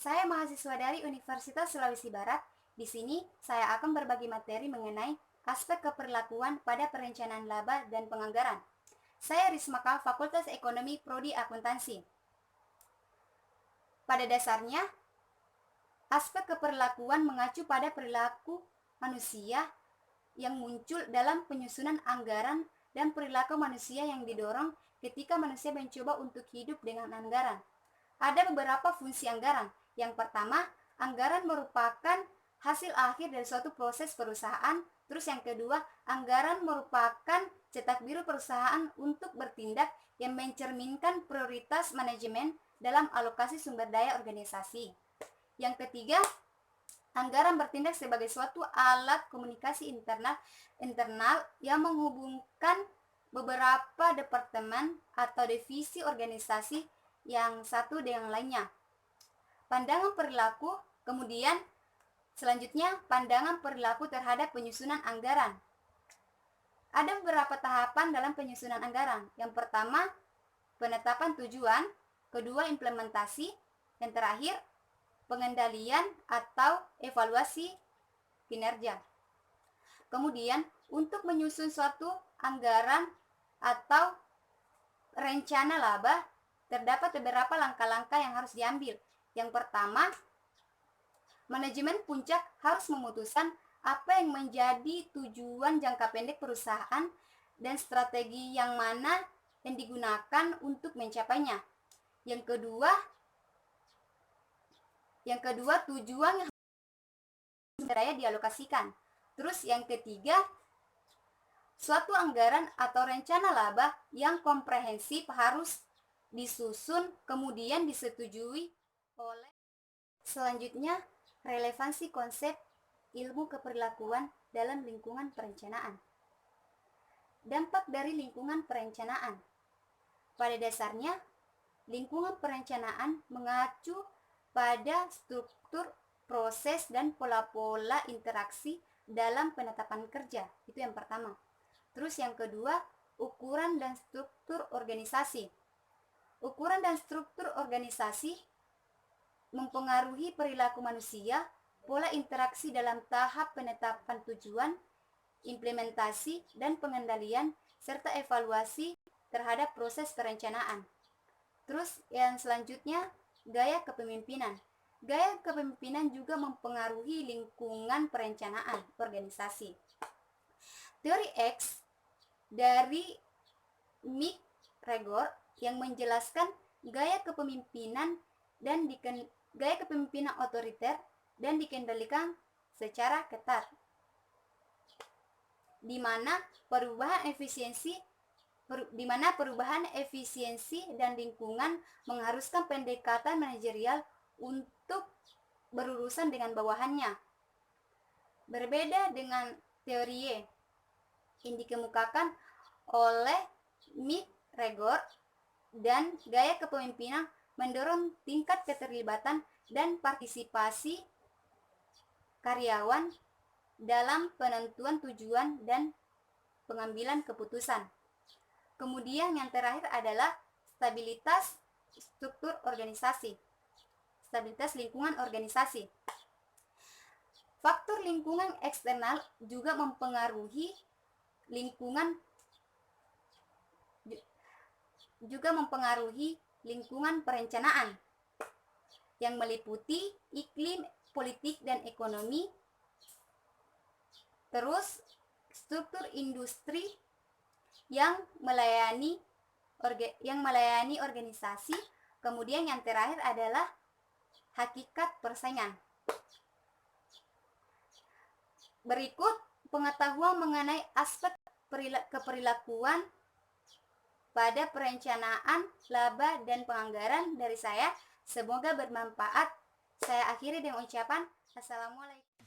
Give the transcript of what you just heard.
Saya mahasiswa dari Universitas Sulawesi Barat. Di sini saya akan berbagi materi mengenai aspek keperlakuan pada perencanaan laba dan penganggaran. Saya Risma Kal, Fakultas Ekonomi Prodi Akuntansi. Pada dasarnya, aspek keperlakuan mengacu pada perilaku manusia yang muncul dalam penyusunan anggaran dan perilaku manusia yang didorong ketika manusia mencoba untuk hidup dengan anggaran. Ada beberapa fungsi anggaran. Yang pertama, anggaran merupakan hasil akhir dari suatu proses perusahaan. Terus yang kedua, anggaran merupakan cetak biru perusahaan untuk bertindak yang mencerminkan prioritas manajemen dalam alokasi sumber daya organisasi. Yang ketiga, anggaran bertindak sebagai suatu alat komunikasi internal yang menghubungkan beberapa departemen atau divisi organisasi yang satu dengan lainnya. Pandangan perilaku, kemudian selanjutnya pandangan perilaku terhadap penyusunan anggaran. Ada beberapa tahapan dalam penyusunan anggaran. Yang pertama, penetapan tujuan, kedua implementasi, yang terakhir pengendalian atau evaluasi kinerja. Kemudian, untuk menyusun suatu anggaran atau rencana laba, terdapat beberapa langkah-langkah yang harus diambil. Yang pertama, manajemen puncak harus memutuskan apa yang menjadi tujuan jangka pendek perusahaan dan strategi yang mana yang digunakan untuk mencapainya. Yang kedua tujuan yang sumber daya dialokasikan. Terus yang ketiga, suatu anggaran atau rencana laba yang komprehensif harus disusun kemudian disetujui oleh. Selanjutnya, relevansi konsep ilmu keperlakuan dalam lingkungan perencanaan. Dampak dari lingkungan perencanaan. Pada dasarnya, lingkungan perencanaan mengacu pada struktur, proses, dan pola-pola interaksi dalam penetapan kerja. Itu yang pertama. Terus yang kedua, ukuran dan struktur organisasi. Ukuran dan struktur organisasi mempengaruhi perilaku manusia, pola interaksi dalam tahap penetapan tujuan, implementasi, dan pengendalian, serta evaluasi terhadap proses perencanaan. Terus yang selanjutnya, gaya kepemimpinan. Gaya kepemimpinan juga mempengaruhi lingkungan perencanaan organisasi. Teori X dari McGregor yang menjelaskan gaya kepemimpinan gaya kepemimpinan otoriter dan dikendalikan secara ketat, di mana perubahan efisiensi dan lingkungan mengharuskan pendekatan manajerial untuk berurusan dengan bawahannya. Berbeda dengan teori Y yang dikemukakan oleh McGregor, dan gaya kepemimpinan mendorong tingkat keterlibatan dan partisipasi karyawan dalam penentuan tujuan dan pengambilan keputusan. Kemudian yang terakhir adalah stabilitas struktur organisasi, stabilitas lingkungan organisasi. Faktor lingkungan eksternal juga mempengaruhi lingkungan perencanaan yang meliputi iklim, politik, dan ekonomi. Terus struktur industri yang melayani organisasi. Kemudian yang terakhir adalah hakikat persaingan. Berikut pengetahuan mengenai aspek keperilakuan pada perencanaan laba dan penganggaran dari saya. Semoga bermanfaat. Saya akhiri dengan ucapan Assalamualaikum.